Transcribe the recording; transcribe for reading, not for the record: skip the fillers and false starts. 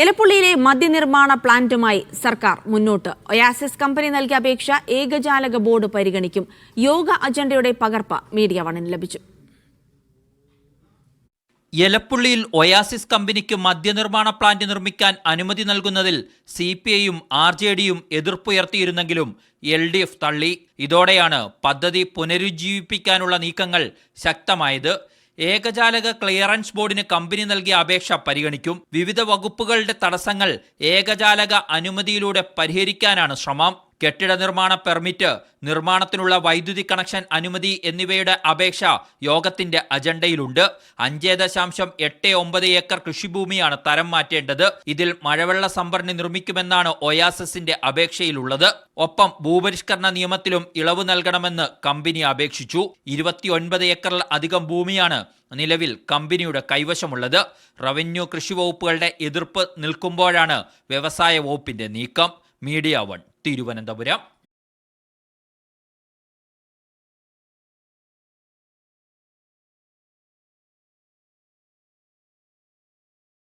എലപ്പുള്ളിയിലെ മദ്യനിർമ്മാണ പ്ലാന്റുമായി സർക്കാർ മുന്നോട്ട്. Oasis company നൽകിയ അപേക്ഷ ഏകജാലക ബോർഡ് പരിഗണിക്കും. യോഗ അജണ്ടയുടെ പകർപ്പ് മീഡിയ വണ്ണിന് ലഭിച്ചു. എലപ്പുള്ളിയിൽ ഒയാസിസ് കമ്പനിക്ക് മദ്യനിർമ്മാണ പ്ലാന്റ് നിർമ്മിക്കാൻ അനുമതി നൽകുന്നതിൽ CPIയും RJDയും എതിർപ്പുയർത്തിയിരുന്നെങ്കിലും LDF തള്ളി. ഇതോടെയാണ് പദ്ധതി പുനരുജ്ജീവിപ്പിക്കാനുള്ള നീക്കങ്ങൾ ശക്തമായത്. ഏകജാലക ക്ലിയറൻസ് ബോർഡിന് കമ്പനി നൽകിയ അപേക്ഷ പരിഗണിക്കും. വിവിധ വകുപ്പുകളുടെ തടസ്സങ്ങൾ ഏകജാലക അനുമതിയിലൂടെ പരിഹരിക്കാനാണ് ശ്രമം. കെട്ടിട നിർമ്മാണ പെർമിറ്റ്, നിർമ്മാണത്തിനുള്ള വൈദ്യുതി കണക്ഷൻ അനുമതി എന്നിവയുടെ അപേക്ഷ യോഗത്തിന്റെ അജണ്ടയിലുണ്ട്. 5.89 ഏക്കർ കൃഷിഭൂമിയാണ് തരം മാറ്റേണ്ടത്. ഇതിൽ മഴവെള്ള സംഭരണി നിർമ്മിക്കുമെന്നാണ് ഒയാസിസിന്റെ അപേക്ഷയിലുള്ളത്. ഒപ്പം ഭൂപരിഷ്കരണ നിയമത്തിലും ഇളവ് നൽകണമെന്ന് കമ്പനി അപേക്ഷിച്ചു. 29 ഏക്കറിൽ അധികം ഭൂമിയാണ് നിലവിൽ കമ്പനിയുടെ കൈവശമുള്ളത്. റവന്യൂ, കൃഷി വകുപ്പുകളുടെ എതിർപ്പ് നിൽക്കുമ്പോഴാണ് വ്യവസായ വകുപ്പിന്റെ നീക്കം. Media one, Thiruvananthapuram.